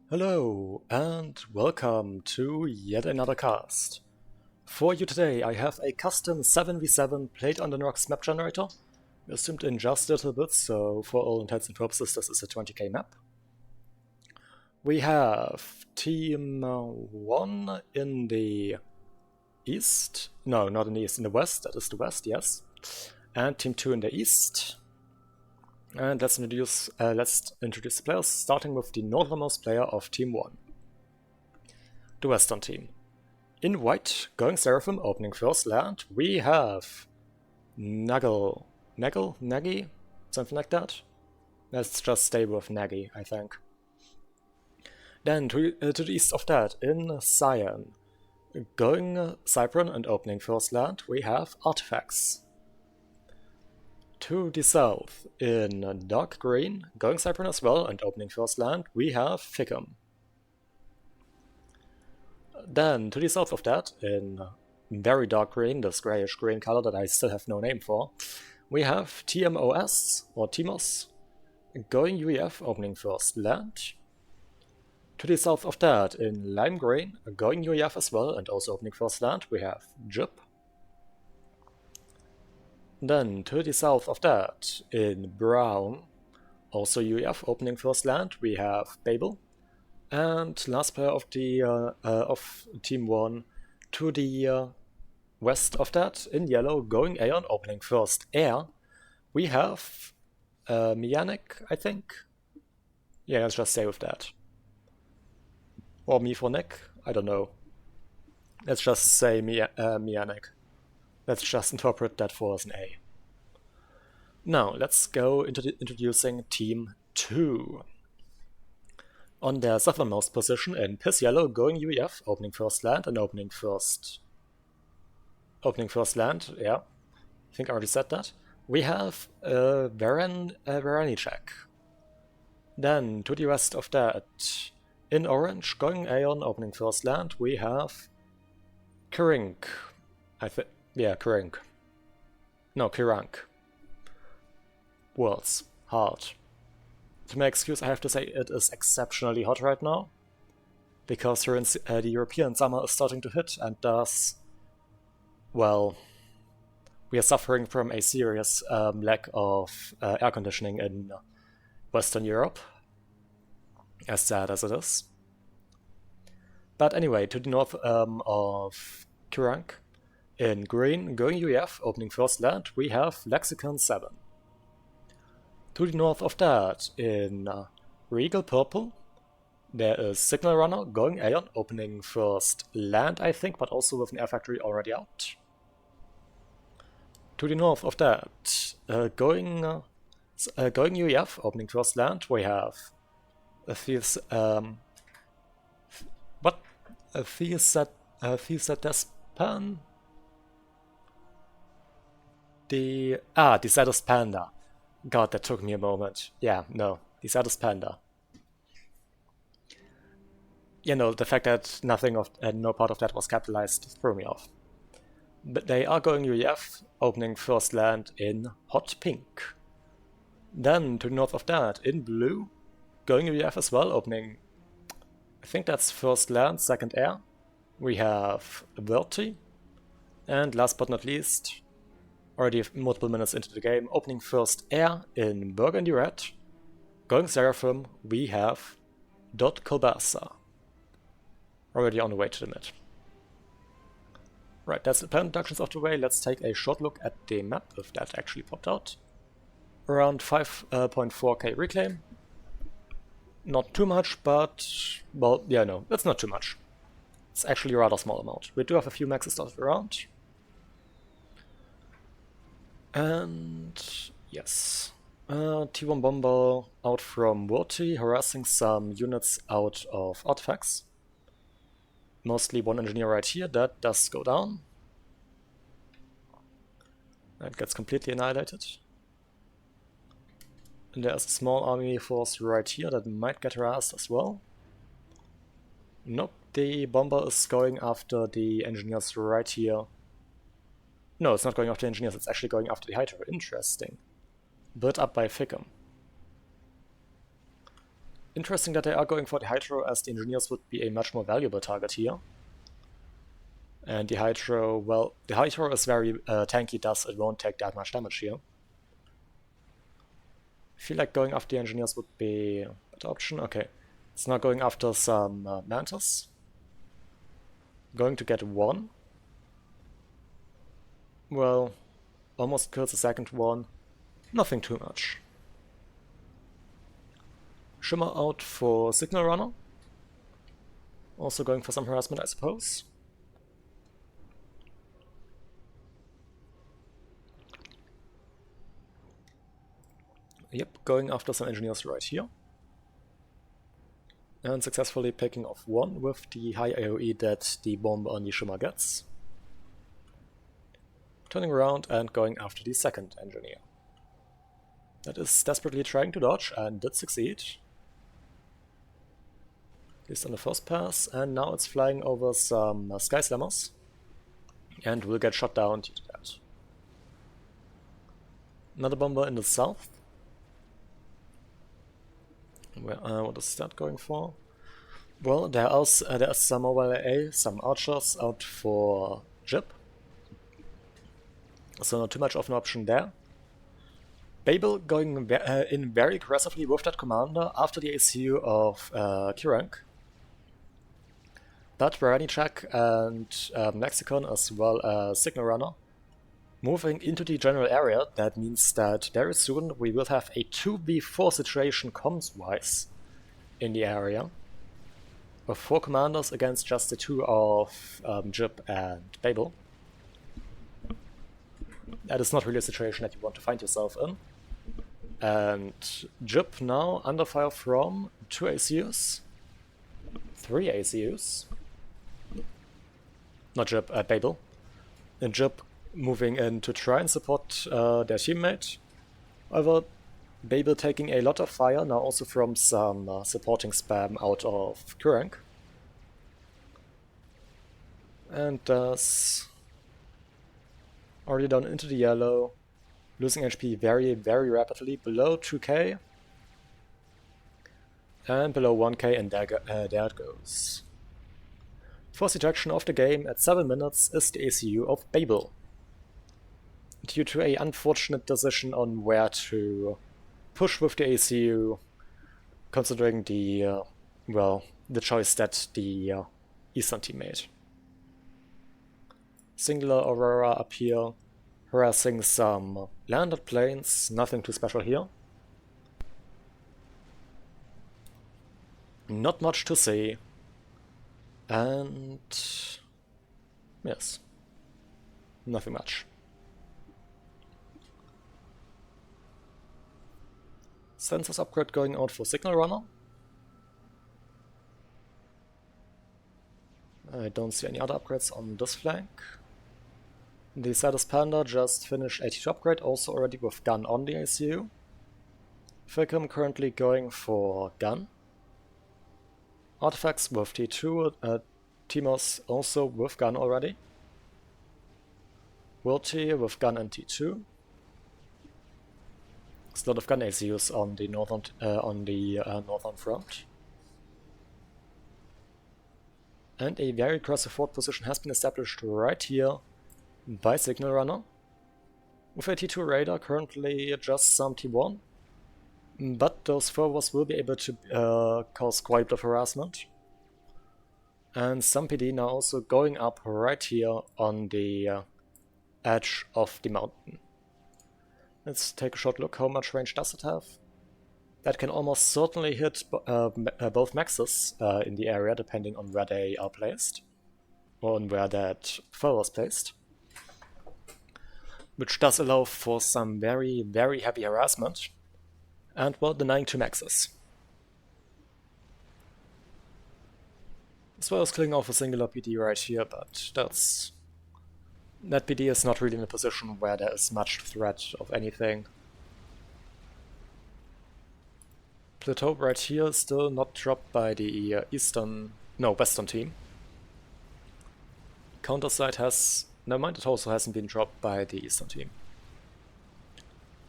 Hello and welcome to yet another cast. For you today I have a custom 7v7 Plate on the Rocks map generator, assumed in just a little bit, so for all intents and purposes this is a 20k map. We have Team 1 in the east, no, not in the east, in the west, that is the west, yes, and Team 2 in the east. And let's introduce the players, starting with the northernmost player of Team 1. The western team. In white, going Seraphim, opening first land, we have Nagi? Something like that? Let's just stay with Nagi, I think. Then to the east of that, in Cyan, going Cypern and opening first land, we have Artifacts. To the south, in dark green, going Cypern as well and opening first land, we have Ficum. Then to the south of that, in very dark green, this grayish green color that I still have no name for, we have TMOS or Timos, going UEF, opening first land. To the south of that, in lime green, going UEF as well and also opening first land, we have Jip. Then to the south of that, in brown, also UEF, opening first land, we have Babel. And last player of the of Team 1, to the west of that, in yellow, going Aeon, opening first air, we have Mianek, I think. Yeah, let's just stay with that. Or Mifonek, I don't know. Let's just say Mianek. Let's just interpret that for as an A. Now, let's go into introducing Team 2. On their southernmost position in Piss Yellow, going UEF, opening first land and opening first land, yeah. I think I already said that. We have Veranicek. Then, to the west of that, in orange, going Aeon, opening first land, we have Kirink. Yeah, Kirink. No, Kirank. Words. Hard. To my excuse, I have to say it is exceptionally hot right now. Because here in the European summer is starting to hit, and thus, well, we are suffering from a serious lack of air conditioning in Western Europe. As sad as it is. But anyway, to the north of Kirank, in green, going UEF, opening first land, we have Lexicon 7. To the north of that, in regal purple, there is Signal Runner, going Aeon, opening first land, I think, but also with an air factory already out. To the north of that, going UEF, opening first land, we have Theosatespan. The Saddest Panda. God, that took me a moment. Yeah, no, the Saddest Panda. You know, the fact that nothing of no part of that was capitalized threw me off. But they are going UEF, opening first land in hot pink. Then to the north of that, in blue, going UEF as well, opening, I think that's first land, second air. We have Verti. And last but not least, already multiple minutes into the game, opening first air in burgundy red. Going Seraphim, we have Dot Kolbasa. Already on the way to the mid. Right, that's the plan introductions of the way. Let's take a short look at the map, if that actually popped out. Around 5.4k reclaim. Not too much, but, well, yeah, no, that's not too much. It's actually a rather small amount. We do have a few maxes dotted around. And yes, T1 Bomber out from Wurti, harassing some units out of artifacts. Mostly one engineer right here, that does go down. That gets completely annihilated. And there's a small army force right here that might get harassed as well. Nope, the bomber is going after the engineers right here. No, it's not going after the engineers, it's actually going after the Hydra. Interesting. Built up by Ficum. Interesting that they are going for the Hydro, as the Engineers would be a much more valuable target here. And the Hydro, well, the Hydro is very tanky, thus it won't take that much damage here. I feel like going after the Engineers would be a better option. Okay, it's now going after some Mantis. Going to get one. Well, almost kills the second one. Nothing too much. Shimmer out for Signal Runner. Also going for some harassment, I suppose. Yep, going after some Engineers right here. And successfully picking off one with the high AoE that the bomb on the Shimmer gets. Turning around and going after the second Engineer. That is desperately trying to dodge and did succeed. At least on the first pass, and now it's flying over some Sky Slammers and will get shot down due to that. Another bomber in the south. What is that going for? Well, there's some mobile AA, some archers out for Jib. So not too much of an option there. Babel going in very aggressively with that commander after the ACU of Kirank. But Baranichak and Lexicon as well as Signal Runner moving into the general area. That means that very soon we will have a 2v4 situation comms-wise in the area. With 4 commanders against just the 2 of Jib and Babel. That is not really a situation that you want to find yourself in. And Jib now under fire from 2 ACUs. 3 ACUs. Not Jib, Babel. And Jib moving in to try and support their teammate. However, Babel taking a lot of fire, now also from some supporting spam out of Kurank. And thus already down into the yellow, losing HP very, very rapidly, below 2k. And below 1k, and there it goes. First ejection of the game at 7 minutes is the ACU of Babel. Due to an unfortunate decision on where to push with the ACU, considering the, well, the choice that the Eastern team made. Singular Aurora up here, harassing some landed planes, nothing too special here. Not much to say. And yes, nothing much. Sensors upgrade going out for Signal Runner. I don't see any other upgrades on this flank. The Sidus Panda just finished a T2 upgrade, also already with gun on the ACU. Filcom currently going for gun. Artifacts with T2, Timos also with gun already. Wilty with gun and T2. There's a lot of gun ACUs on the northern front. And a very aggressive forward position has been established right here by Signal Runner. With a T2 radar, currently just some T1. But those forwards will be able to cause quite a bit of harassment. And some PD now also going up right here on the edge of the mountain. Let's take a short look. How much range does it have? That can almost certainly hit both maxes in the area, depending on where they are placed. Or on where that foe was placed. Which does allow for some very, very heavy harassment. And, well, denying 2 maxes. As well as killing off a singular PD right here, but that PD is not really in a position where there is much threat of anything. Plateau right here is still not dropped by the western team. Counter side has, never mind, it also hasn't been dropped by the eastern team.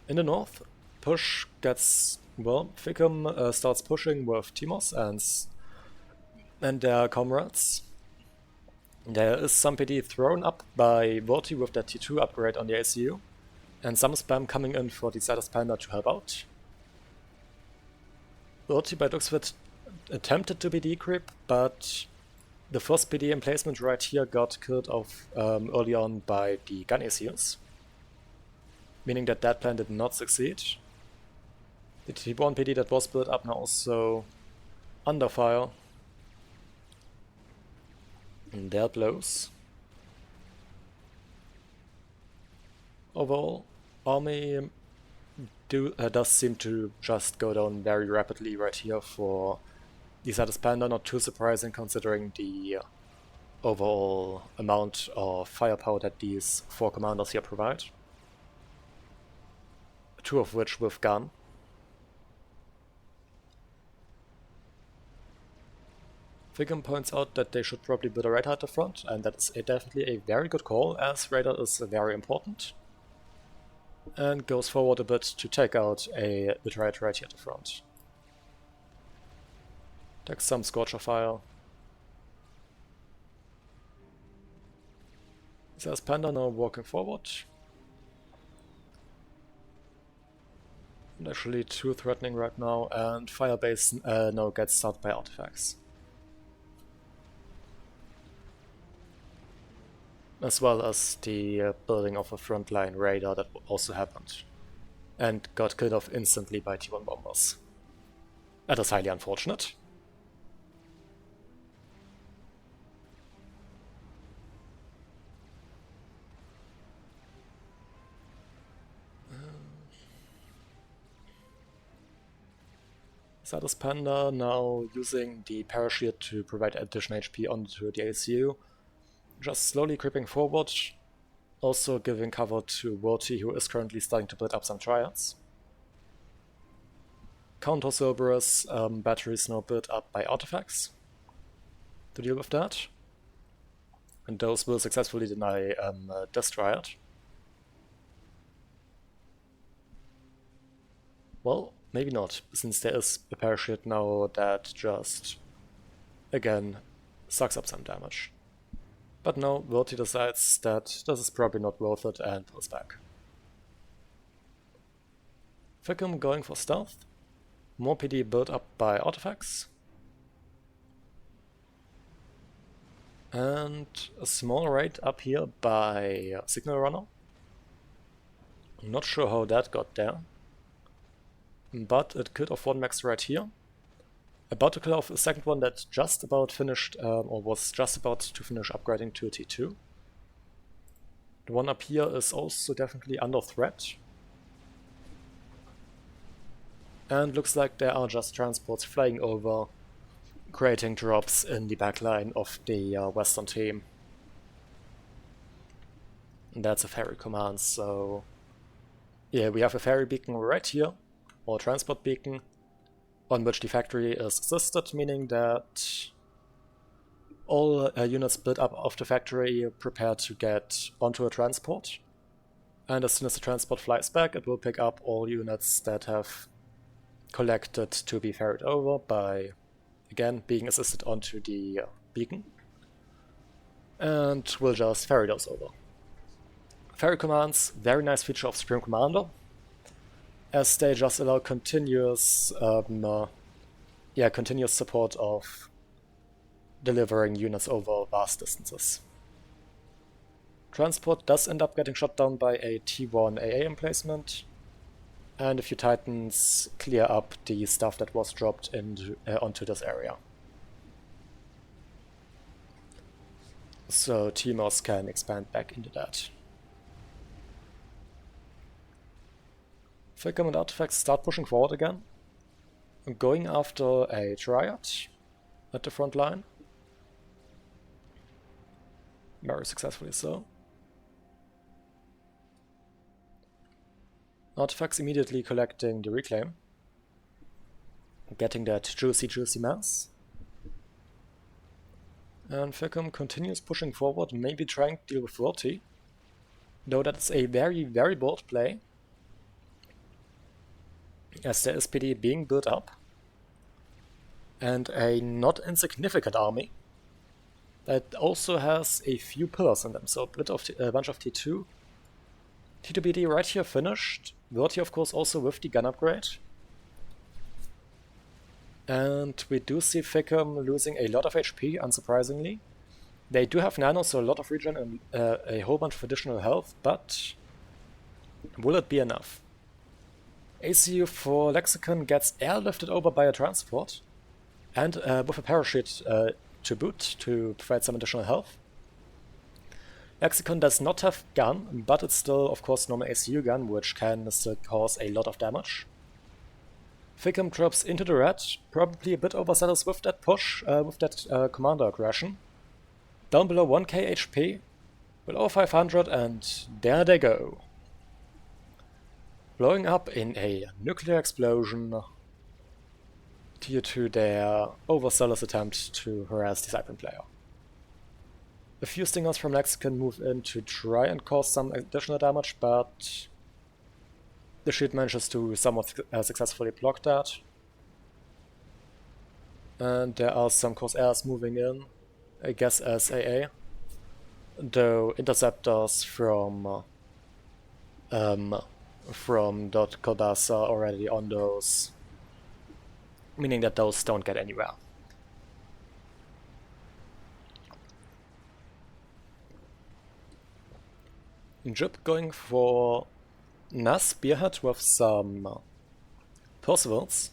In the north, push gets Well, Ficum starts pushing with Timos and their comrades. There is some PD thrown up by Vorti with that T2 upgrade on the ACU, and some spam coming in for the Decisive Panda to help out. Vorti by looks of it attempted to PD creep, but the first PD emplacement right here got killed off early on by the gun ACUs, meaning that plan did not succeed. The T1 PD that was built up now also under fire. And there blows. Overall, army does seem to just go down very rapidly right here for Decisive Panda, not too surprising considering the overall amount of firepower that these 4 commanders here provide. 2 of which with gun. Ficum points out that they should probably build a radar at the front, and that is definitely a very good call, as radar is very important. And goes forward a bit to take out a Betrayed right here at the front. Takes some Scorcher Fire. There's Panda now walking forward. And actually too threatening right now, and Firebase now gets started by artifacts. As well as the building of a frontline radar that also happened, and got killed off instantly by T1 bombers. That is highly unfortunate. Sadus Panda now using the parachute to provide additional HP onto the ACU. Just slowly creeping forward, also giving cover to Vorti, who is currently starting to build up some triads. Counter Cerberus batteries now built up by artifacts to deal with that. And those will successfully deny this triad. Well, maybe not, since there is a parachute now that just, again, sucks up some damage. But no, Vorti decides that this is probably not worth it and pulls back. Ficum going for stealth. More PD built up by artifacts. And a small raid up here by Signal Runner. I'm not sure how that got there. But it killed off 1 max right here. About to kill off a second one that just about finished, or was just about to finish upgrading to a T2. The one up here is also definitely under threat. And looks like there are just transports flying over, creating drops in the backline of the western team. And that's a ferry command, so yeah, we have a ferry beacon right here, or transport beacon, on which the factory is assisted, meaning that all units built up of the factory prepare to get onto a transport. And as soon as the transport flies back, it will pick up all units that have collected to be ferried over by, again, being assisted onto the beacon. And will just ferry those over. Ferry commands, very nice feature of Supreme Commander, as they just allow continuous support of delivering units over vast distances. Transport does end up getting shot down by a T1 AA emplacement, and a few Titans clear up the stuff that was dropped onto this area. So Timos can expand back into that. Ficum and artifacts start pushing forward again, going after a Triad at the front line. Very successfully so. Artifacts immediately collecting the reclaim, getting that juicy mass. And Ficum continues pushing forward, maybe trying to deal with Vorti, though that's a very, very bold play. as there is PD being built up, and a not insignificant army that also has a few pillars in them, so a bunch of T2. T2BD right here finished, Verti of course also with the gun upgrade. And we do see Fickham losing a lot of HP, unsurprisingly. They do have nano, so a lot of regen and a whole bunch of additional health, but will it be enough? ACU for Lexicon gets airlifted over by a transport, and with a parachute to boot to provide some additional health. Lexicon does not have gun, but it's still, of course, normal ACU gun, which can still cause a lot of damage. Fickham drops into the red, probably a bit overzealous with that push, with that commander aggression. Down below 1k HP, below 500, and there they go. Blowing up in a nuclear explosion due to their overzealous attempt to harass the Cyprian player. A few stingers from Lexicon move in to try and cause some additional damage, but the shield manages to somewhat successfully block that. And there are some Corsairs moving in, I guess as AA, though interceptors from Kolbasa are already on those, meaning that those don't get anywhere. Jib going for Nas Spearhead with some Percivals.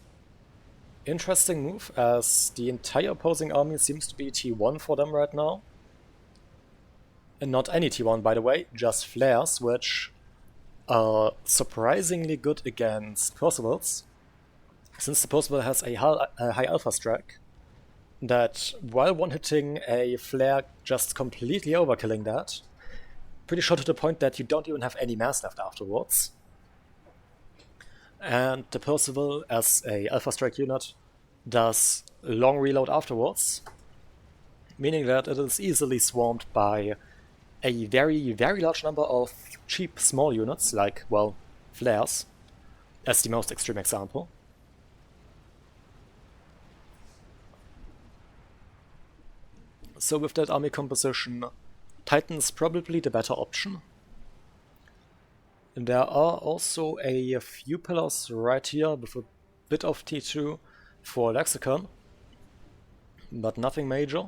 Interesting move, as the entire opposing army seems to be T1 for them right now. And not any T1, by the way, just flares, which are surprisingly good against Percivals, since the Percival has a high alpha strike that, while one-hitting a flare, just completely overkilling that. Pretty sure to the point that you don't even have any mass left afterwards. And the Percival, as a alpha strike unit, does long reload afterwards, meaning that it is easily swarmed by a very, very large number of cheap small units, like, well, flares, as the most extreme example. So with that army composition, Titan's probably the better option. There are also a few pillars right here with a bit of T2 for Lexicon, but nothing major.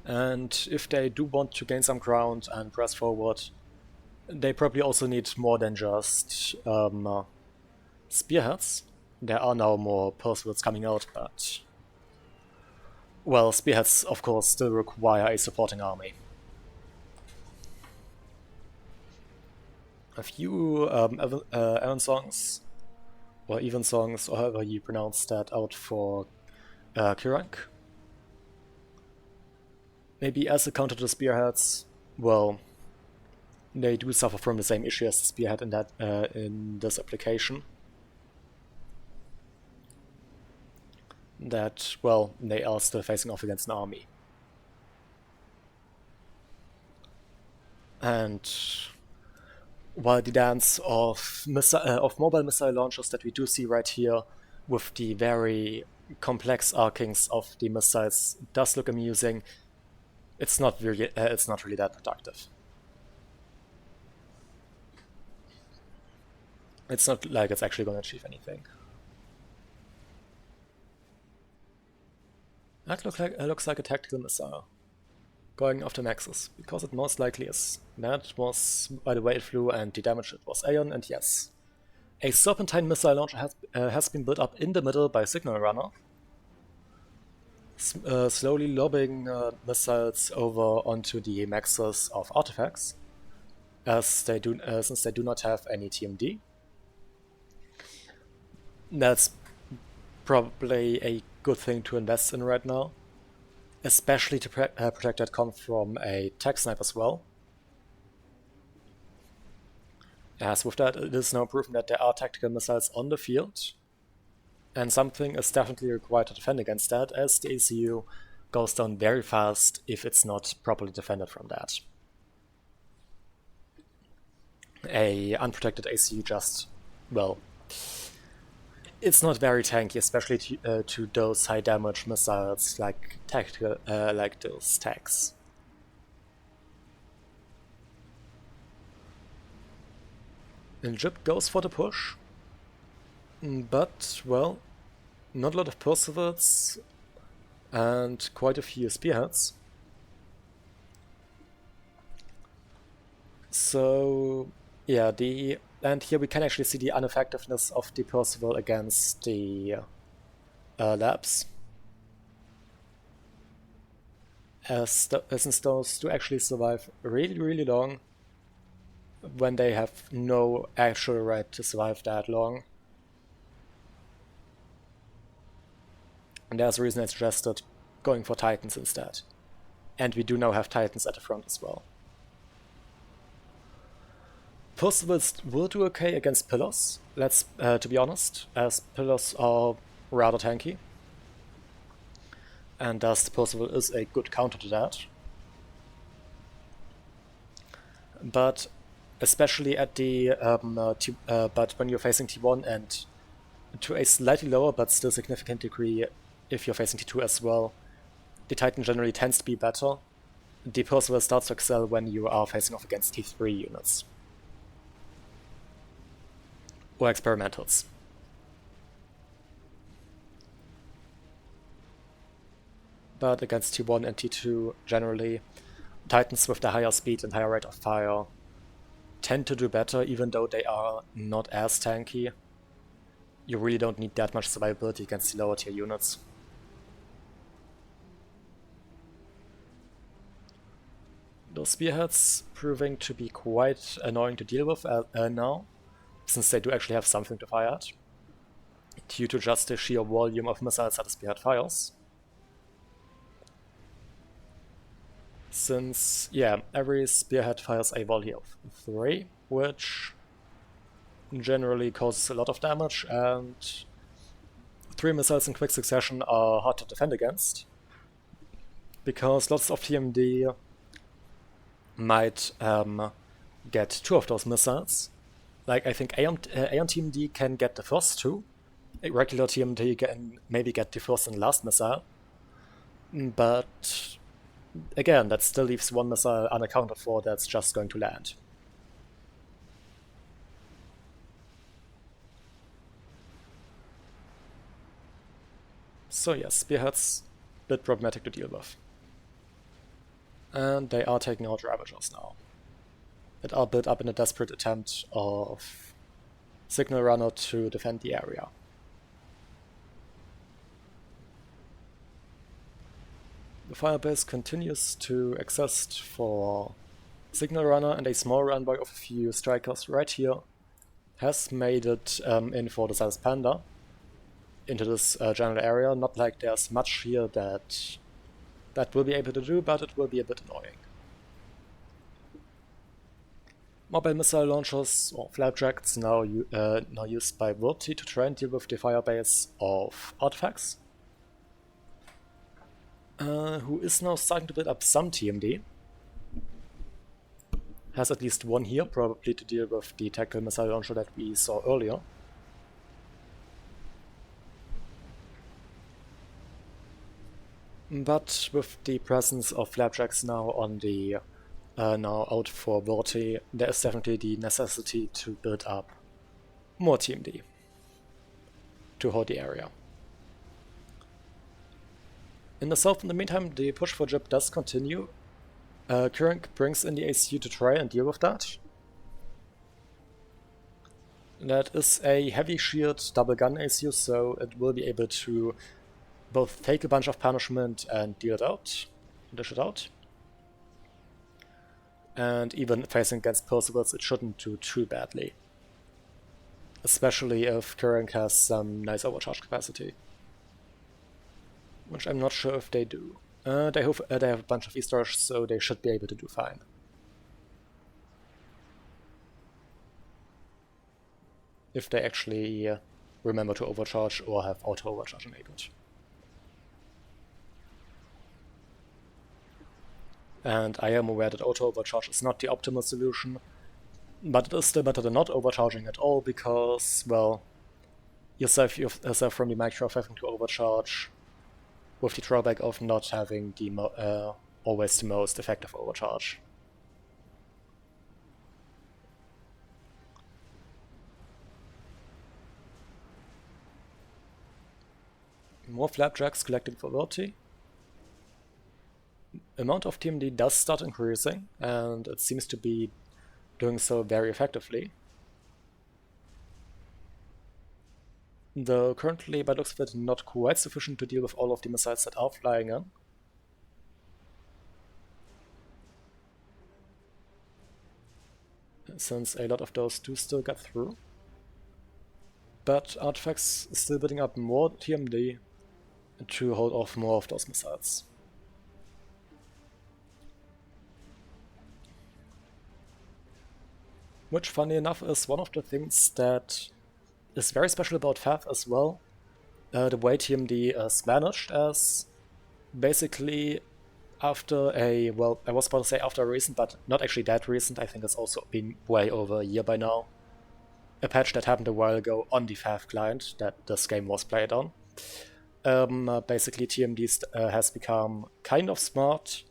And if they do want to gain some ground and press forward, they probably also need more than just spearheads. There are now more Percivals coming out, but well, spearheads of course still require a supporting army. A few Evensongs, or Evensongs, or however you pronounce that, out for Kirank. Maybe as a counter to spearheads, well, they do suffer from the same issue as the spearhead in that in this application. That, well, they are still facing off against an army. And while the dance of mobile missile launchers that we do see right here, with the very complex arkings of the missiles, does look amusing, it's not really that productive. It's not like it's actually going to achieve anything. That looks like a tactical missile going after Maxis, because it most likely is. That was, by the way it flew, and the damage it was Aeon, and yes. A Serpentine missile launcher has been built up in the middle by Signal Runner, slowly lobbing missiles over onto the Maxis of artifacts, as they do, since they do not have any TMD. That's probably a good thing to invest in right now, especially to protect that comp from a tech snipe as well. As with that, it is now proven that there are tactical missiles on the field, and something is definitely required to defend against that, as the ACU goes down very fast if it's not properly defended from that. a unprotected ACU just, well, it's not very tanky, especially to those high damage missiles like tactical, like those tanks. And Jib goes for the push, but, well, not a lot of Percivals and quite a few spearheads. So, yeah, and here we can actually see the ineffectiveness of the Percival against the labs. Since those do actually survive really, really long when they have no actual right to survive that long. And there's a reason I suggested going for Titans instead. And we do now have Titans at the front as well. Percivals will do okay against Pillars, to be honest, as Pillars are rather tanky. And thus the Percival is a good counter to that. But especially at the but when you're facing T1 and to a slightly lower but still significant degree if you're facing T2 as well, the Titan generally tends to be better. The Percival starts to excel when you are facing off against T3 units. Or experimentals. But against T1 and T2 generally, Titans with the higher speed and higher rate of fire tend to do better, even though they are not as tanky. You really don't need that much survivability against the lower tier units. Those spearheads proving to be quite annoying to deal with now, since they do actually have something to fire at, due to just the sheer volume of missiles that a spearhead fires. Since, yeah, every spearhead fires a volley of 3, which generally causes a lot of damage, and 3 missiles in quick succession are hard to defend against, because lots of TMD might get 2 of those missiles. Like, I think Aeon TMD can get the first 2, a regular TMD can maybe get the first and last missile, but again, that still leaves 1 missile unaccounted for that's just going to land. So yes, spearheads, a bit problematic to deal with. And they are taking out Ravagers now, that are built up in a desperate attempt of Signal Runner to defend the area. The Firebase continues to exist for Signal Runner, and a small runway of a few strikers right here has made it in for the Decisive Panda into this general area. Not like there's much here that will be able to do, but it will be a bit annoying. Mobile missile launchers or flapjacks now used by Verti to try and deal with the Firebase of artifacts. Who is now starting to build up some TMD. Has at least 1 here, probably to deal with the tactical missile launcher that we saw earlier. But with the presence of flapjacks now on the now out for Verti, there is definitely the necessity to build up more TMD to hold the area. In the south, in the meantime, the push for Jib does continue. Kurenk brings in the ACU to try and deal with that. That is a heavy shield double gun ACU, so it will be able to both take a bunch of punishment and deal it out, dish it out. And even facing against Percivals, it shouldn't do too badly. Especially if Kurenk has some nice overcharge capacity. Which I'm not sure if they do. They have a bunch of E-Stars, so they should be able to do fine. If they actually remember to overcharge or have auto-overcharge enabled. And I am aware that auto-overcharge is not the optimal solution, But it is still better than not overcharging at all, because, well, you save yourself from the micro of having to overcharge, with the drawback of not having the always the most effective overcharge. More flapjacks collecting for Verti. Amount of TMD does start increasing, and it seems to be doing so very effectively. Though currently, by the looks of it, not quite sufficient to deal with all of the missiles that are flying in. Since a lot of those do still get through. But Artifacts is still building up more TMD to hold off more of those missiles. Which, funny enough, is one of the things that is very special about FAF as well. The way TMD is managed, as basically after a, well, I was about to say after a recent, but not actually that recent, I think it's also been way over a year by now. A patch that happened a while ago on the FAF client that this game was played on. Basically TMD has become kind of smart,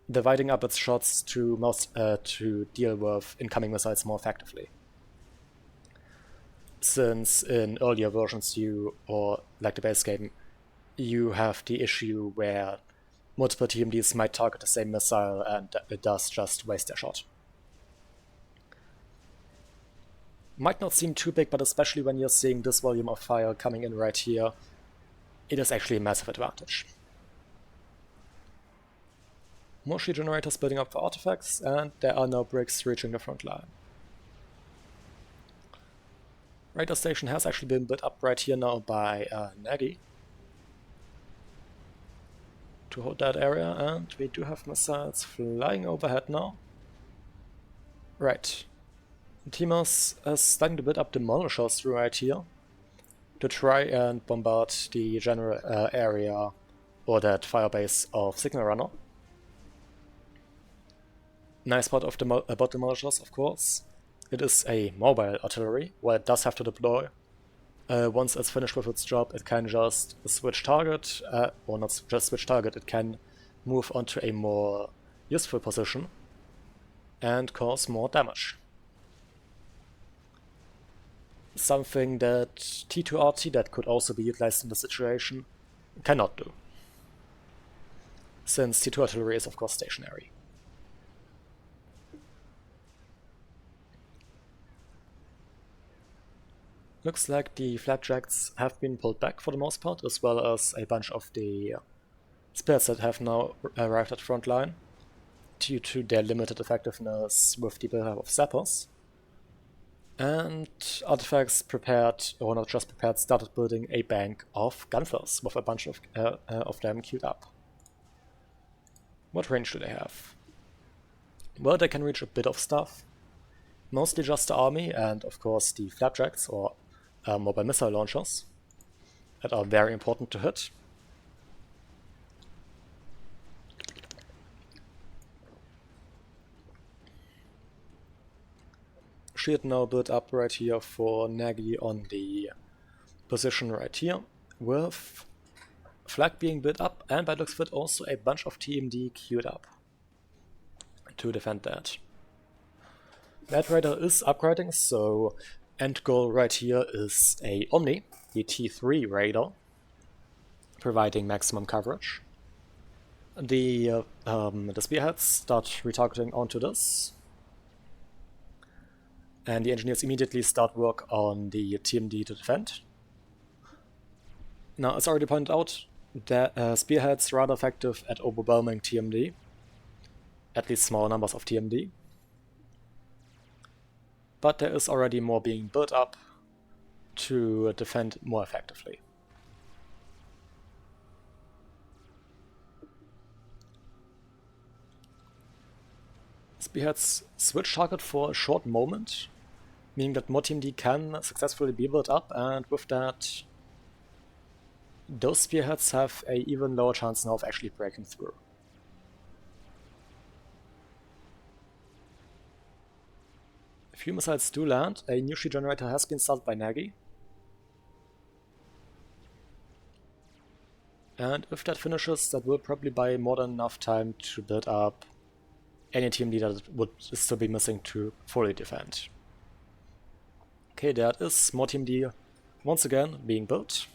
dividing up its shots to deal with incoming missiles more effectively. Since in earlier versions or like the base game, you have the issue where multiple TMDs might target the same missile and it does just waste their shot. Might not seem too big, but especially when you're seeing this volume of fire coming in right here, it is actually a massive advantage. More shield generators building up for artifacts, and there are no bricks reaching the front line. Radar station has actually been built up right here now by Nagy to hold that area, and we do have missiles flying overhead now. Right. Timos is starting to build up demolishers right here to try and bombard the general area or that firebase of Signal Runner. Nice part of about demolishers, of course. It is a mobile artillery, where it does have to deploy. Once it's finished with its job, it can just switch target, or not just switch target, it can move onto a more useful position and cause more damage. Something that T2RT, that could also be utilized in the situation, cannot do. Since T2 artillery is of course stationary. Looks like the flapjacks have been pulled back for the most part, as well as a bunch of the spears that have now arrived at Frontline, due to their limited effectiveness with the build-up of sappers. And artifacts prepared, or not just prepared, started building a bank of Gunthers, with a bunch of them queued up. What range do they have? Well, they can reach a bit of stuff. Mostly just the army, and of course the flapjacks, or mobile missile launchers, that are very important to hit. Shield now built up right here for Nagy on the position right here, with flag being built up, and by looks of it also a bunch of TMD queued up to defend that. That Raider is upgrading, so end goal right here is a Omni, the T3 Raider, providing maximum coverage. The spearheads start retargeting onto this, and the engineers immediately start work on the TMD to defend. Now, as already pointed out, the spearheads rather effective at overwhelming TMD, at least small numbers of TMD. But there is already more being built up to defend more effectively. Spearheads switch target for a short moment, meaning that more TMD can successfully be built up, and with that, those spearheads have an even lower chance now of actually breaking through. few missiles do land. A new shield generator has been started by Nagy. And if that finishes, that will probably buy more than enough time to build up any team leader that would still be missing to fully defend. Okay, that is more team D once again being built.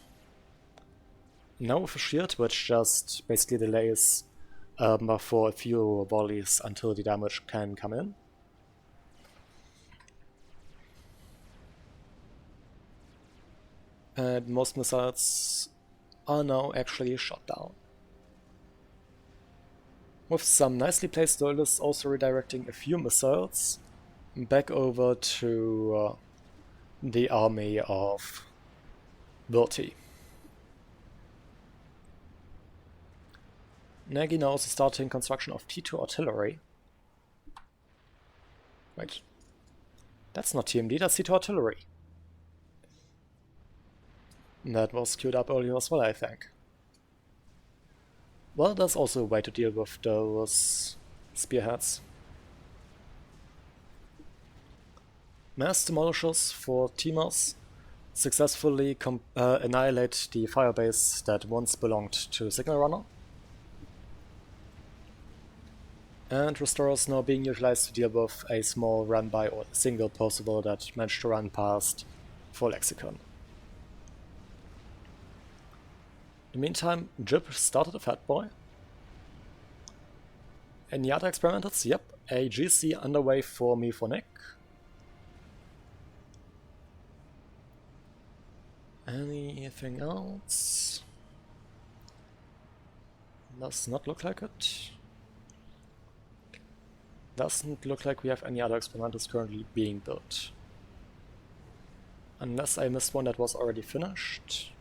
Now with a shield, which just basically delays for a few volleys until the damage can come in. And most missiles are now actually shot down. With some nicely placed duelists also redirecting a few missiles back over to the army of Bertie. Nagy now also starting construction of T2 artillery. Wait, that's not TMD, that's T2 artillery. That was queued up earlier as well, I think. Well, there's also a way to deal with those spearheads. Mass demolishers for teamers successfully annihilate the firebase that once belonged to Signal Runner. And restorers now being utilized to deal with a small run-by or single possible that managed to run past for Lexicon. In the meantime, Jib started a Fat Boy. Any other experimenters? Yep, a GC underway for me for Nick. Anything else? Does not look like it. Doesn't look like we have any other experimenters currently being built. Unless I missed one that was already finished.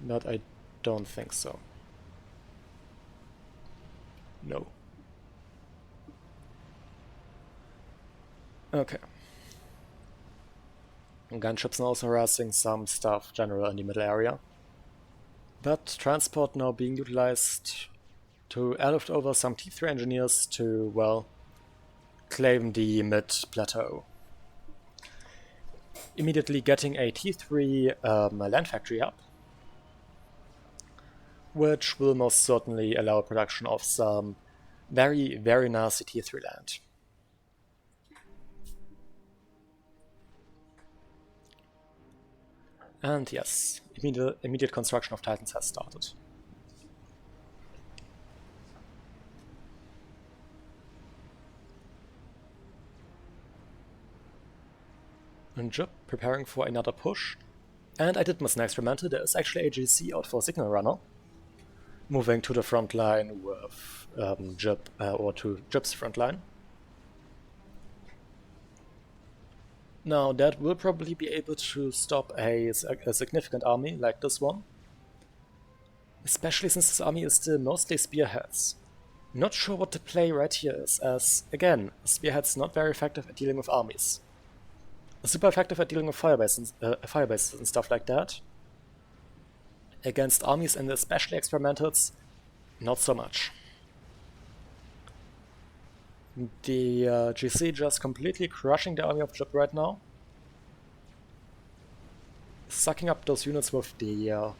But I don't think so. No. Okay. Gunships are also harassing some stuff general in the middle area. But transport now being utilized to airlift over some T3 engineers to, well, claim the mid-plateau. Immediately getting a T3 land factory up, which will most certainly allow production of some very, very nasty T3 land. And yes, immediate construction of Titans has started. And Jib preparing for another push. And I did miss an experimental, there is actually a GC out for Signal Runner. Moving to the front line with Jib, or to Jib's front line. Now that will probably be able to stop a significant army like this one. Especially since this army is still mostly spearheads. Not sure what the play right here is, as, again, spearheads not very effective at dealing with armies. Super effective at dealing with firebases and stuff like that. Against armies and especially experimentals, not so much. The GC just completely crushing the army of Jib right now. Sucking up those units with the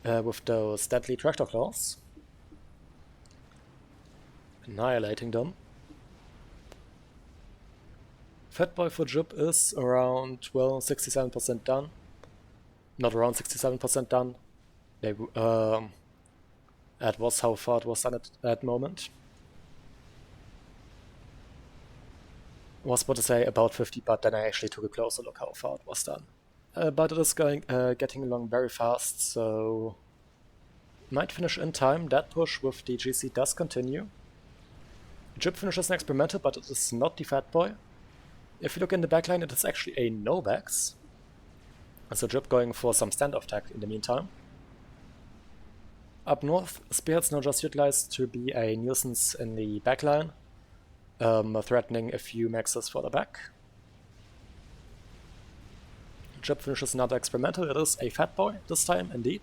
with those deadly tractor claws. Annihilating them. Fatboy for Jib is around, well, 67% done. Not around 67% done. They, that was how far it was done at that moment. Was about to say about 50, but then I actually took a closer look how far it was done. But it is getting along very fast, so might finish in time. That push with the GC does continue. Jib finishes an experimental, but it is not the Fatboy. If you look in the backline, it is actually a Novax. So Jib going for some standoff tech in the meantime. Up north, Spearhead's now just utilized to be a nuisance in the backline, threatening a few maxes further back. Jib finishes another experimental. It is a Fatboy this time, indeed.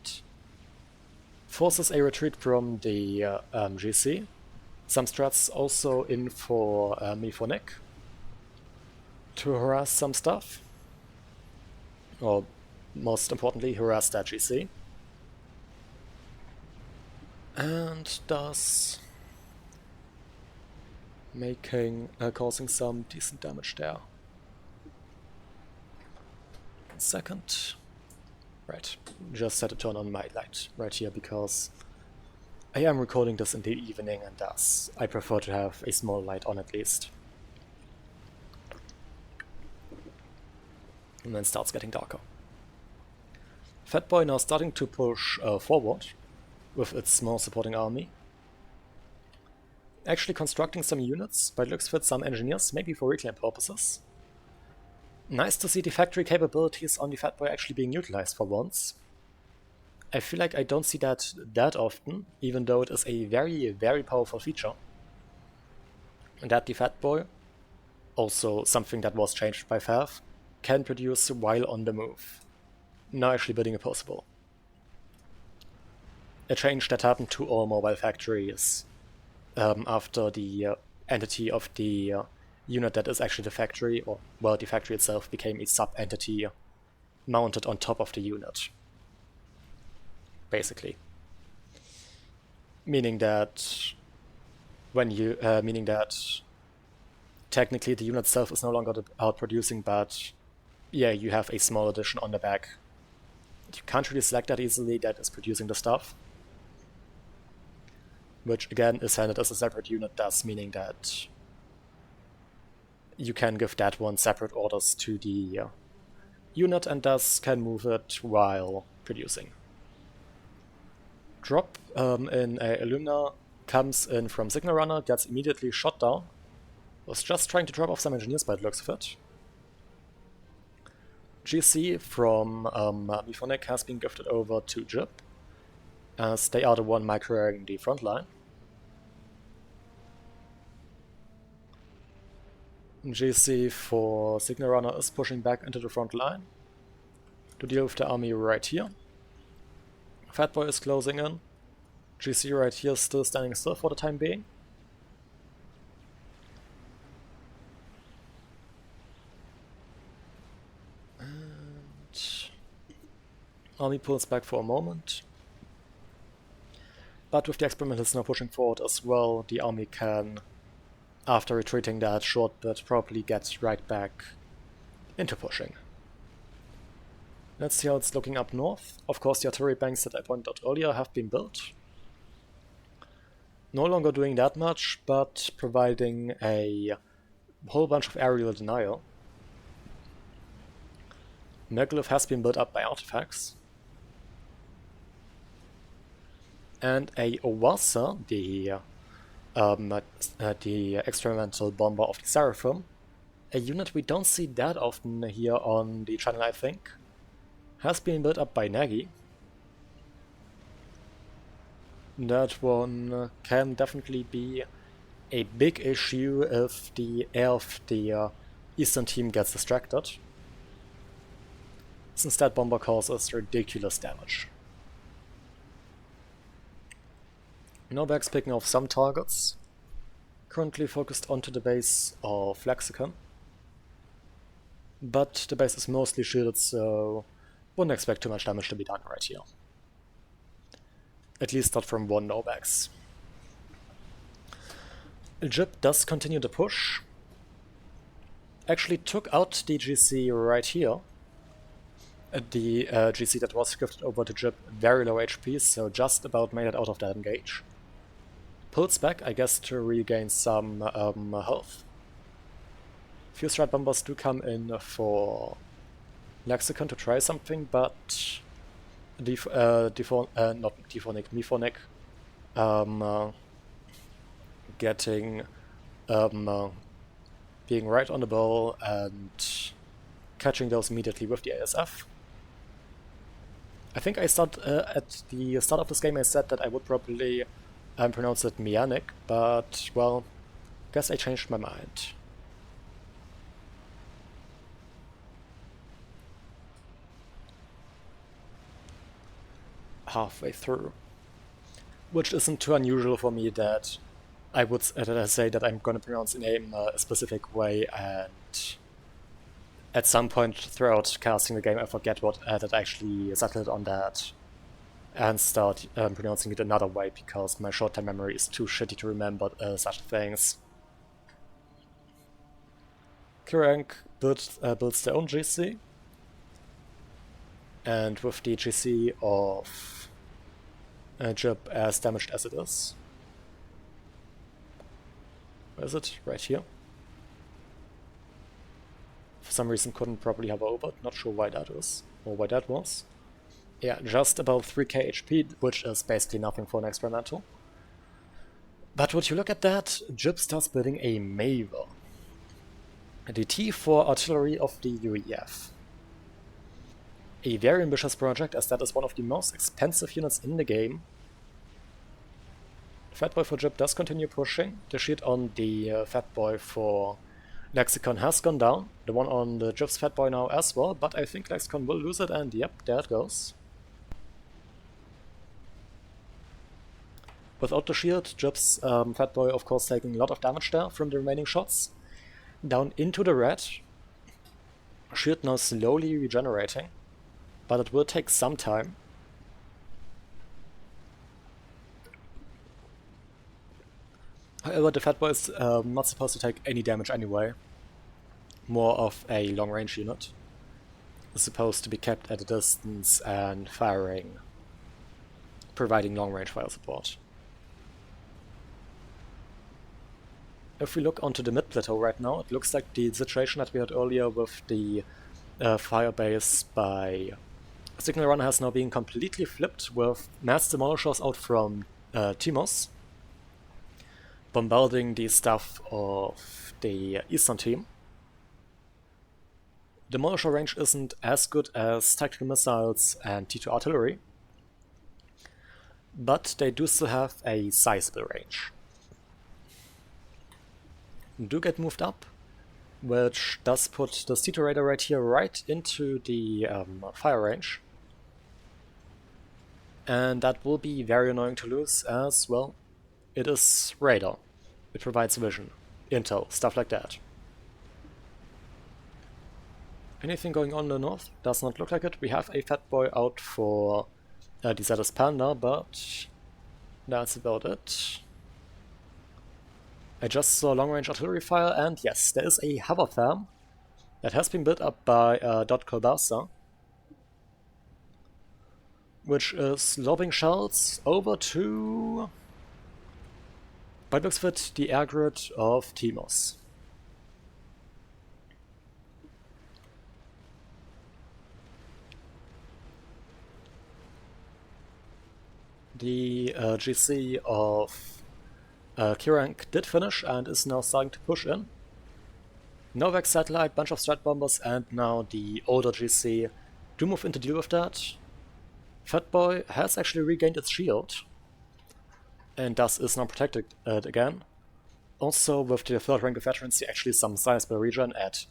Forces a retreat from the GC. Some strats also in for me for Nick. to harass some stuff. Or, most importantly, harass that GC. And thus causing some decent damage there. 1 second. Right, just set a turn on my light right here because I am recording this in the evening and thus I prefer to have a small light on at least. And then it starts getting darker. Fatboy now starting to push forward with its small supporting army. Actually constructing some units, but it looks fit some engineers, maybe for reclaim purposes. Nice to see the factory capabilities on the Fatboy actually being utilized for once. I feel like I don't see that often, even though it is a very, very powerful feature. And that the Fatboy, also something that was changed by Fav, can produce while on the move. Now actually building a possible. A change that happened to all mobile factories after the entity of the unit that is actually the factory, or well, the factory itself became a sub-entity mounted on top of the unit. Basically. Meaning that technically the unit itself is no longer outproducing, but yeah, you have a small addition on the back. You can't really select that easily, that is producing the stuff. Which again is handled as a separate unit, thus meaning that you can give that one separate orders to the unit and thus can move it while producing. Drop in a Illumina comes in from Signal Runner, gets immediately shot down. Was just trying to drop off some engineers by the looks of it. GC from Mapgen has been gifted over to Jib, as they are the one microing the front line. GC for Signal Runner is pushing back into the front line to deal with the army right here. Fatboy is closing in. GC right here is still standing still for the time being. And army pulls back for a moment. But with the experimentals now pushing forward as well, the army can, after retreating that short bit, probably get right back into pushing. Let's see how it's looking up north. Of course, the artillery banks that I pointed out earlier have been built. No longer doing that much, but providing a whole bunch of aerial denial. Megalith has been built up by artifacts. And a Owasa, the experimental bomber of the Seraphim, a unit we don't see that often here on the channel, I think, has been built up by Nagy. That one can definitely be a big issue if the air of the Eastern team gets distracted, since that bomber causes ridiculous damage. Novak's picking off some targets, currently focused onto the base of Lexicon, but the base is mostly shielded, so wouldn't expect too much damage to be done right here. At least not from one Novax. Jib does continue the push. Actually took out the GC right here. The GC that was gifted over to Jib, very low HP, so just about made it out of that engage. Pulls back, I guess, to regain some health. Few strike bombers do come in for Lexicon to try something, but Mifonic getting being right on the ball and catching those immediately with the ASF. I think I at the start of this game I said that I would probably pronounce it Mianic, but well, guess I changed my mind. Halfway through, which isn't too unusual for me that I would say that I'm gonna pronounce a name a specific way and At some point throughout casting the game, I forget what that actually settled on that and start pronouncing it another way because my short-term memory is too shitty to remember such things. Kirank builds their own GC, and with the GC of Jib as damaged as it is. Where is it? Right here. For some reason couldn't properly hover over it, not sure why that is, or why that was. Yeah, just about 3k HP, which is basically nothing for an experimental. But would you look at that, Jib starts building a Maver. The T4 artillery of the UEF. A very ambitious project, as that is one of the most expensive units in the game. Fatboy for Jib does continue pushing. The shield on the Fatboy for Lexicon has gone down. The one on the Jib's Fatboy now as well, but I think Lexicon will lose it, and yep, there it goes. Without the shield, Jib's Fatboy of course taking a lot of damage there from the remaining shots. Down into the red. Shield now slowly regenerating, but it will take some time. However, the Fatboy is not supposed to take any damage anyway. More of a long-range unit. It's supposed to be kept at a distance and firing, providing long-range fire support. If we look onto the mid-plateau right now, it looks like the situation that we had earlier with the firebase by Signal Runner has now been completely flipped, with mass demolishers out from Timos, bombarding the stuff of the eastern team. Demolisher range isn't as good as tactical missiles and T2 artillery, but they do still have a sizable range. Do get moved up, which does put the T2 radar right here right into the fire range. And that will be very annoying to lose, as, well, it is radar. It provides vision, intel, stuff like that. Anything going on in the north? Does not look like it. We have a Fatboy out for Decisive Panda, but that's about it. I just saw long-range artillery fire, and yes, there is a hover farm that has been built up by Dot Kolbasa, which is lobbing shells over to, by looks of it, the air grid of Timos. The GC of Kirank did finish and is now starting to push in. Novak satellite, bunch of strat bombers, and now the older GC do move in to deal with that. Fatboy has actually regained its shield, and thus is now protected again. Also, with the third rank of veterancy, actually some sizable regen at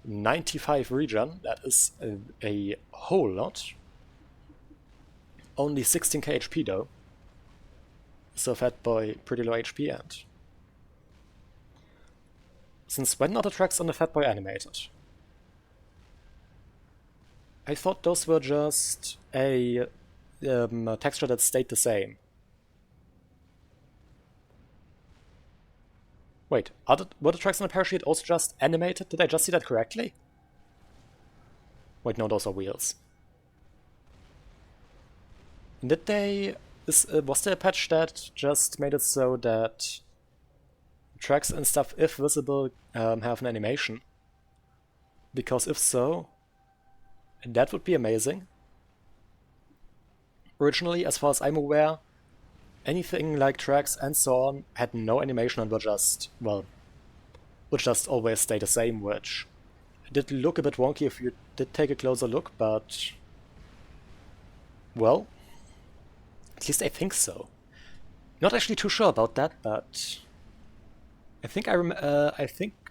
95 regen. That is a whole lot. Only 16k HP though. So Fatboy pretty low HP, and since when are the tracks on the Fatboy animated? I thought those were just a texture that stayed the same. Wait, were the tracks on the parachute also just animated? Did I just see that correctly? Wait, no, those are wheels. Did they... was there a patch that just made it so that tracks and stuff, if visible, have an animation? Because if so, that would be amazing. Originally, as far as I'm aware, anything like tracks and so on had no animation and were just, well, would just always stay the same, which did look a bit wonky if you did take a closer look, but, well, at least I think so. Not actually too sure about that, but I think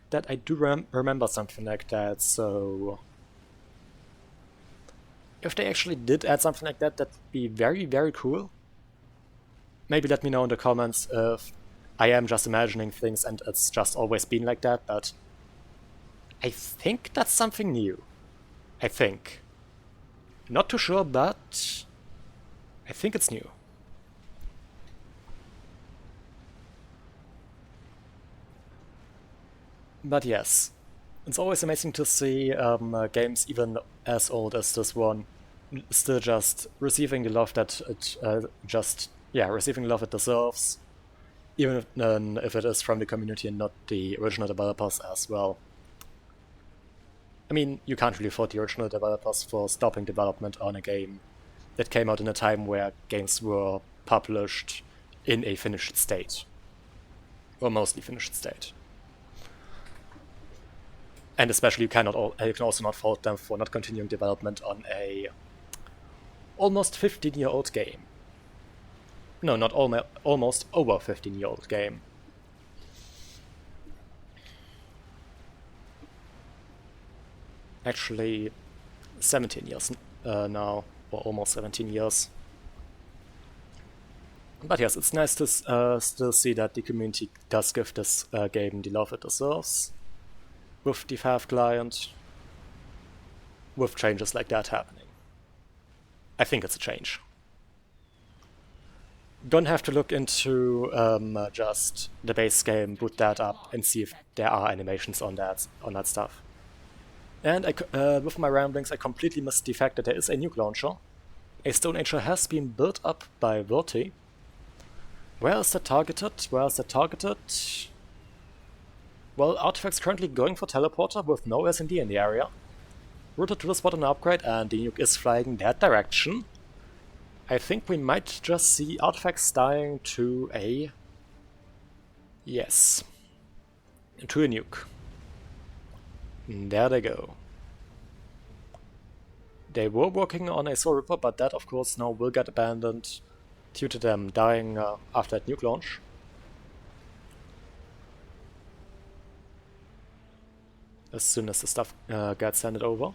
that I do remember something like that. So if they actually did add something like that, that'd be very, very cool. Maybe let me know in the comments if I am just imagining things and it's just always been like that, but I think that's something new. I think. Not too sure, but I think it's new. But yes, it's always amazing to see games even as old as this one still just receiving the love that it receiving the love it deserves, even if it is from the community and not the original developers as well. I mean, you can't really fault the original developers for stopping development on a game that came out in a time where games were published in a finished state, or mostly finished state. And especially you can also not fault them for not continuing development on a almost 15-year-old game. No, not almost over 15-year-old game. Actually, 17 years now, or almost 17 years. But yes, it's nice to still see that the community does give this game the love it deserves, with the Valve client, with changes like that happening. I think it's a change. Don't have to look into just the base game, boot that up, and see if there are animations on that stuff. And with my ramblings, I completely missed the fact that there is a nuke launcher. A Stone Ager has been built up by Verti. Where is that targeted? Well, Artifact's currently going for Teleporter with no SMD in the area. Routed to the spot on an upgrade, and the nuke is flying that direction. I think we might just see Artifacts dying to a... yes. To a nuke. There they go. They were working on a Soul Ripper, but that of course now will get abandoned due to them dying after that nuke launch. As soon as the stuff gets handed over.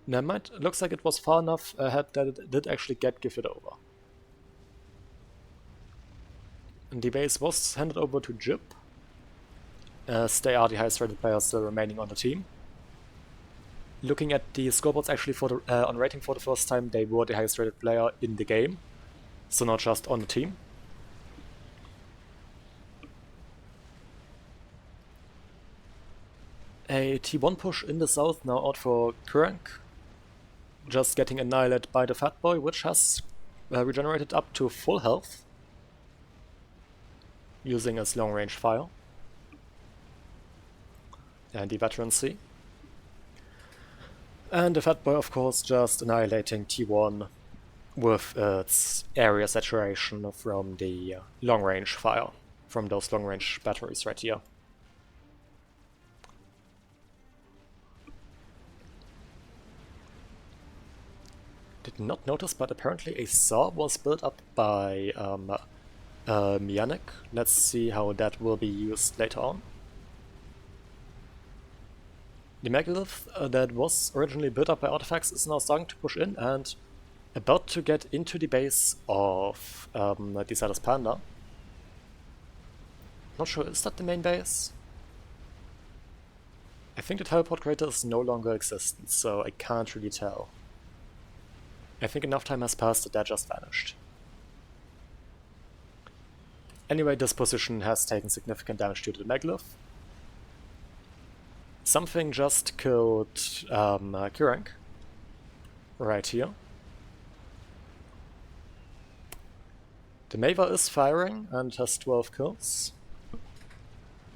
Nevermind, looks like it was far enough ahead that it did actually get gifted over. And the base was handed over to Jib, as they are the highest rated players still remaining on the team. Looking at the scoreboards actually for the, on rating for the first time, they were the highest rated player in the game, so not just on the team. A T1 push in the south now out for Kurank, just getting annihilated by the Fat Boy, which has regenerated up to full health, using its long range fire. And the Veteran C. And the Fat Boy, of course, just annihilating T1 with its area saturation from the long range fire, from those long range batteries right here. Did not notice, but apparently a saw was built up by Mianek. Let's see how that will be used later on. The megalith that was originally built up by Artifacts is now starting to push in and about to get into the base of Decisive Panda. Not sure, is that the main base? I think the teleport crater is no longer existent, so I can't really tell. I think enough time has passed that just vanished. Anyway, this position has taken significant damage due to the megalith. Something just killed Kurank right here. The Maver is firing and has 12 kills.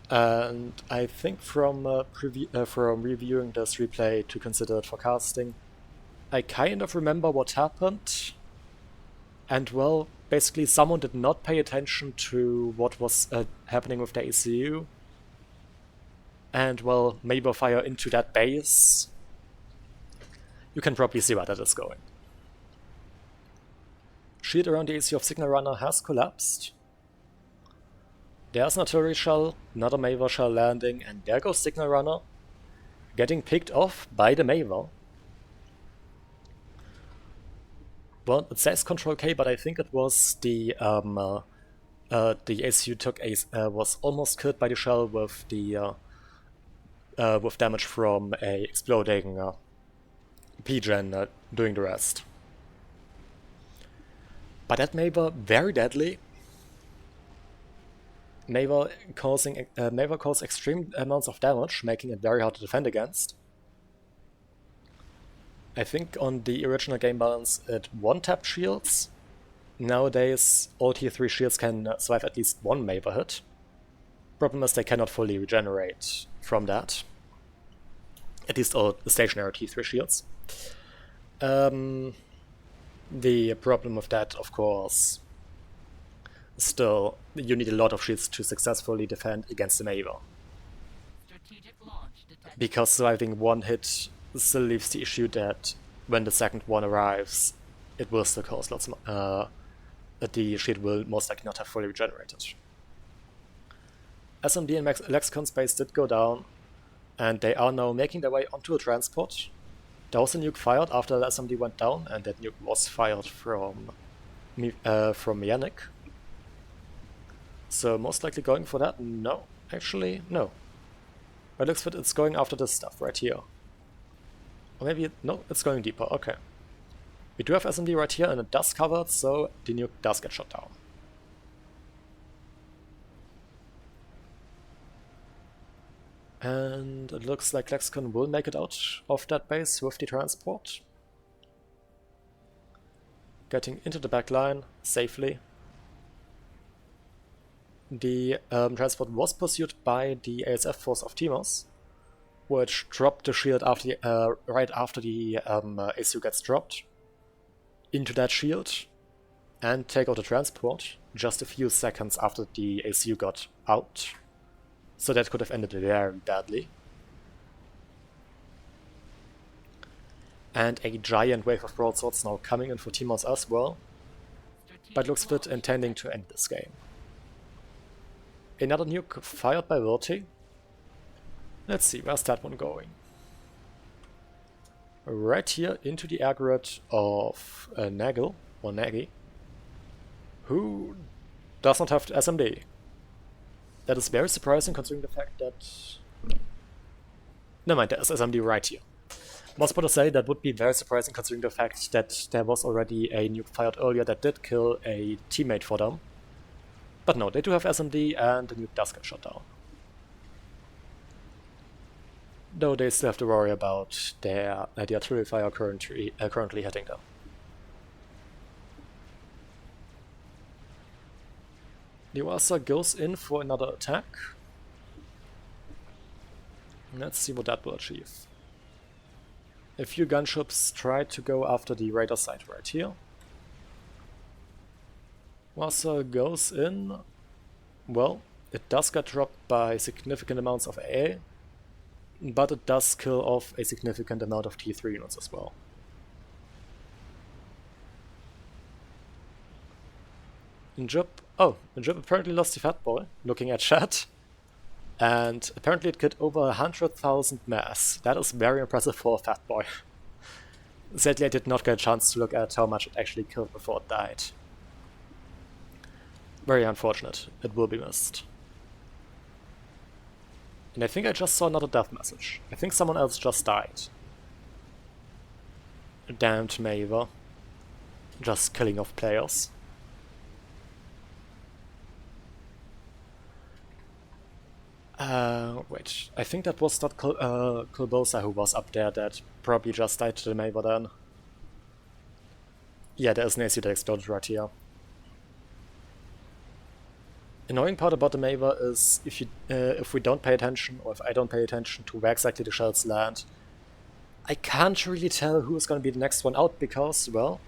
And I think from reviewing this replay to consider it for casting, I kind of remember what happened. And well, basically someone did not pay attention to what was happening with the ACU. And well, Maver fire into that base. You can probably see where that is going. Shield around the ACU of Signal Runner has collapsed. There's an artillery shell, another Maver shell landing, and there goes Signal Runner, getting picked off by the Maver. Well, it says Control K, but I think it was the the ACU was almost killed by the shell with the with damage from a exploding P-gen doing the rest. But that may be very deadly. May cause extreme amounts of damage, making it very hard to defend against. I think on the original game balance it one-tapped shields. Nowadays all tier 3 shields can survive at least one Maver hit. Problem is they cannot fully regenerate from that. At least all the stationary tier 3 shields. The problem with that, of course, still, you need a lot of shields to successfully defend against the Maver. Because surviving one hit still leaves the issue that when the second one arrives, it will still cause lots of the shield will most likely not have fully regenerated. SMD and Lexicon space did go down, and they are now making their way onto a transport. There was a nuke fired after the SMD went down, and that nuke was fired from Yannick. So most likely going for that? No. Actually, no. It looks like it's going after this stuff right here. Or maybe, no, it's going deeper, okay. We do have SMD right here, and it does cover it, so the nuke does get shot down. And it looks like Lexicon will make it out of that base with the transport. Getting into the back line safely. The transport was pursued by the ASF force of Timos, which dropped the shield after the, right after the ACU gets dropped into that shield and take out the transport just a few seconds after the ACU got out. So that could have ended very badly. And a giant wave of broadswords now coming in for Timos as well, but looks fit intending to end this game. Another nuke fired by Verti. Let's see, where's that one going? Right here into the air grid of Nagel, or Nagy, who does not have SMD. That is very surprising considering the fact that... Never mind, there's SMD right here. I was about to say that would be very surprising considering the fact that there was already a nuke fired earlier that did kill a teammate for them. But no, they do have SMD and the nuke does get shot down. Though they still have to worry about the artillery fire currently hitting them. The UASA goes in for another attack. Let's see what that will achieve. A few gunships try to go after the radar site right here. UASA goes in. Well, it does get dropped by significant amounts of AA, but it does kill off a significant amount of T3 units as well. Njub apparently lost the Fat Boy, looking at chat, and apparently it killed over 100,000 mass. That is very impressive for a Fat Boy. Sadly, I did not get a chance to look at how much it actually killed before it died. Very unfortunate. It will be missed. And I think I just saw another death message. I think someone else just died. Damned Maver. Just killing off players. Wait. I think that was not Kulbosa who was up there that probably just died to the Maver then. Yeah, there is an AC that exploded right here. Annoying part about the Maver is if we don't pay attention, or if I don't pay attention to where exactly the shells land, I can't really tell who is going to be the next one out because, well,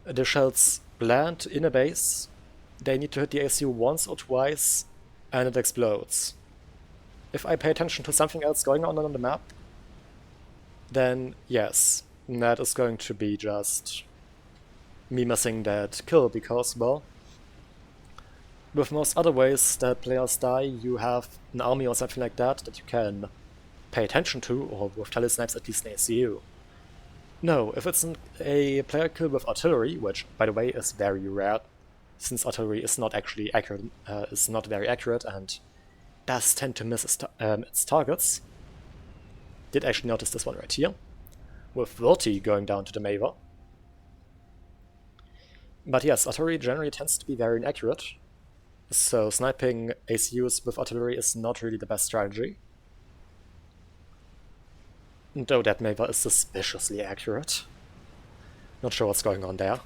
the shells land in a base, they need to hit the ACU once or twice, and it explodes. If I pay attention to something else going on the map, then yes, that is going to be just me missing that kill because, well, with most other ways that players die, you have an army or something like that that you can pay attention to, or with telesnipes at least an ACU. No, if it's a player kill with artillery, which by the way is very rare, since artillery is not actually accurate, is not very accurate and does tend to miss its targets. Did actually notice this one right here, with 30 going down to the Maver. But yes, artillery generally tends to be very inaccurate, so sniping ACUs with artillery is not really the best strategy. Though that Maver is suspiciously accurate. Not sure what's going on there.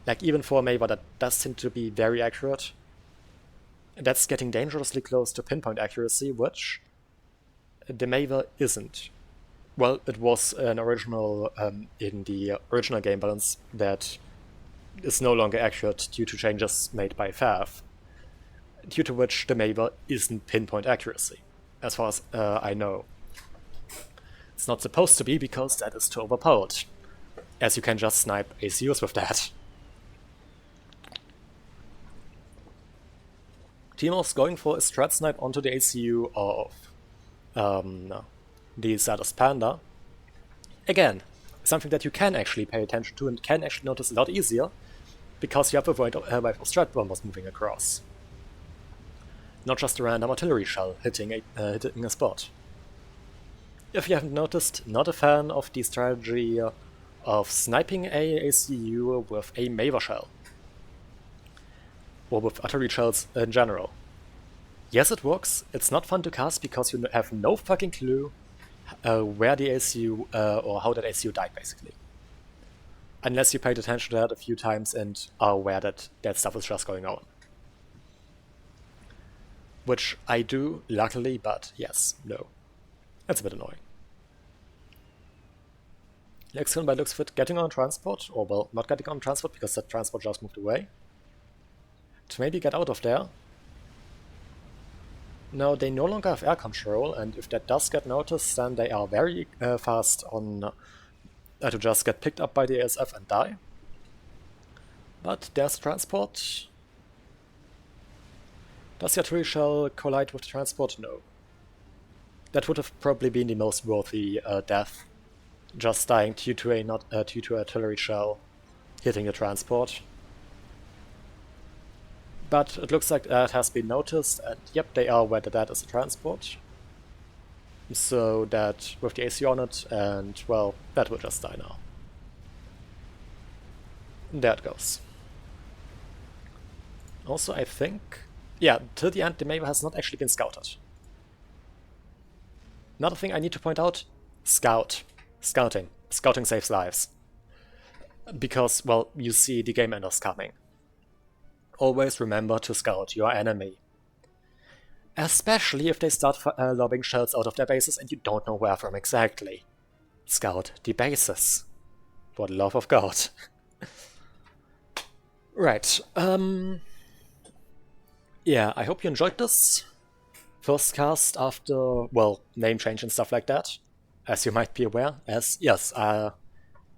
Like, even for a Maver that does tend to be very accurate, that's getting dangerously close to pinpoint accuracy, which the Maver isn't. Well, it was an original, in the original game balance, that is no longer accurate due to changes made by FAF, due to which the Maver isn't pinpoint accuracy, as far as I know. It's not supposed to be, because that is too overpowered, as you can just snipe ACUs with that. Teemos going for a strat snipe onto the ACU of the Zardos Panda. Again, something that you can actually pay attention to and can actually notice a lot easier, because you have a wave of strat bombers moving across. Not just a random artillery shell hitting a spot. If you haven't noticed, not a fan of the strategy of sniping a ACU with a Maver shell. Or with artillery shells in general. Yes, it works. It's not fun to cast because you have no fucking clue where the ACU or how that ACU died, basically. Unless you paid attention to that a few times and are aware that that stuff is just going on. Which I do, luckily, but yes, no. That's a bit annoying. Lexon by looks of it getting on transport, or well, not getting on transport because that transport just moved away. To maybe get out of there. No, they no longer have air control, and if that does get noticed, then they are very fast on to just get picked up by the ASF and die. But there's transport. Does the artillery shell collide with the transport? No. That would have probably been the most worthy death, just dying due to an artillery shell hitting the transport. But it looks like that has been noticed, and yep, they are aware that that is a transport. So that with the AC on it, and well, that will just die now. There it goes. Also, I think, yeah, till the end, the Maver has not actually been scouted. Another thing I need to point out, Scouting. Scouting saves lives. Because, well, you see the game enders coming. Always remember to scout your enemy. Especially if they start lobbing shells out of their bases and you don't know where from exactly. Scout the bases. For the love of God. Right. Yeah, I hope you enjoyed this. First cast after, well, name change and stuff like that. As you might be aware. As, yes,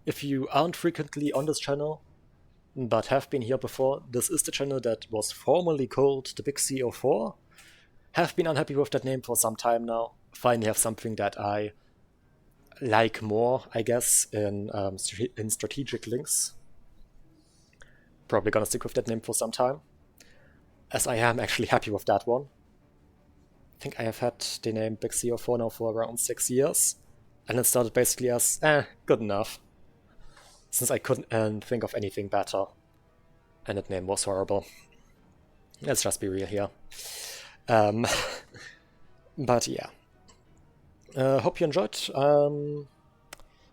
if you aren't frequently on this channel, but have been here before, this is the channel that was formerly called the Big CO4. Have been unhappy with that name for some time now. Finally have something that I like more, I guess, in strategic links. Probably gonna stick with that name for some time, as I am actually happy with that one. I think I have had the name Big CO4 now for around 6 years, and it started basically as, good enough. Since I couldn't think of anything better. And that name was horrible. Let's just be real here. But yeah. Hope you enjoyed.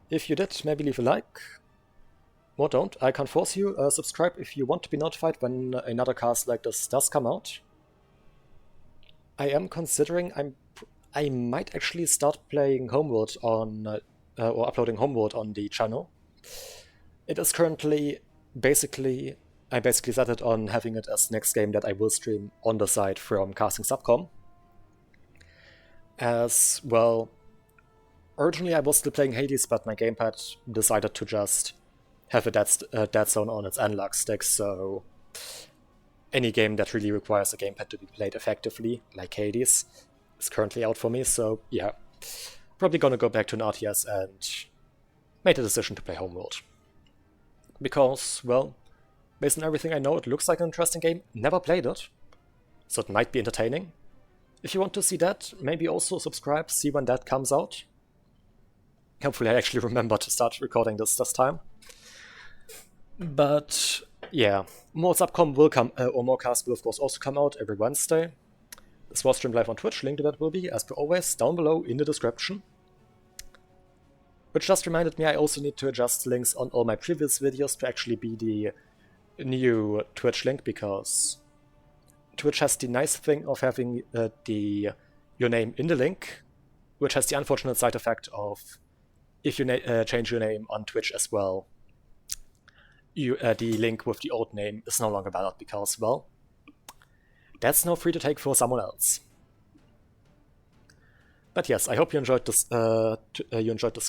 If you did, maybe leave a like. Or don't. I can't force you. Subscribe if you want to be notified when another cast like this does come out. I am considering I might actually start playing Homeworld on or uploading Homeworld on the channel. It is currently I basically set it on having it as next game that I will stream on the side from casting Subcom. As well, originally I was still playing Hades, but my gamepad decided to just have a dead zone on its analog stick, so any game that really requires a gamepad to be played effectively, like Hades, is currently out for me, so yeah. Probably gonna go back to an RTS and made the decision to play Homeworld. Because, well, Based on everything I know, it looks like an interesting game. Never played it, so it might be entertaining. If you want to see that, maybe also subscribe, see when that comes out. Hopefully I actually remember to start recording this time. But yeah, more Subcom will come, or more casts will of course also come out every Wednesday. This was streamed live on Twitch, link to that will be, as per always, down below in the description. Which just reminded me I also need to adjust links on all my previous videos to actually be the new Twitch link, because Twitch has the nice thing of having your name in the link, which has the unfortunate side effect of if you change your name on Twitch as well, the link with the old name is no longer valid because, well, that's now free to take for someone else. But yes, I hope you enjoyed this.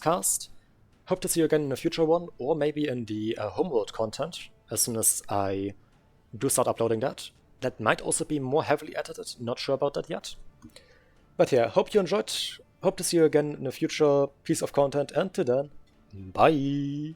Cast. Hope to see you again in a future one, or maybe in the homeworld content as soon as I do start uploading that. That might also be more heavily edited. Not sure about that yet. But yeah, hope you enjoyed. Hope to see you again in a future piece of content. And till then, bye.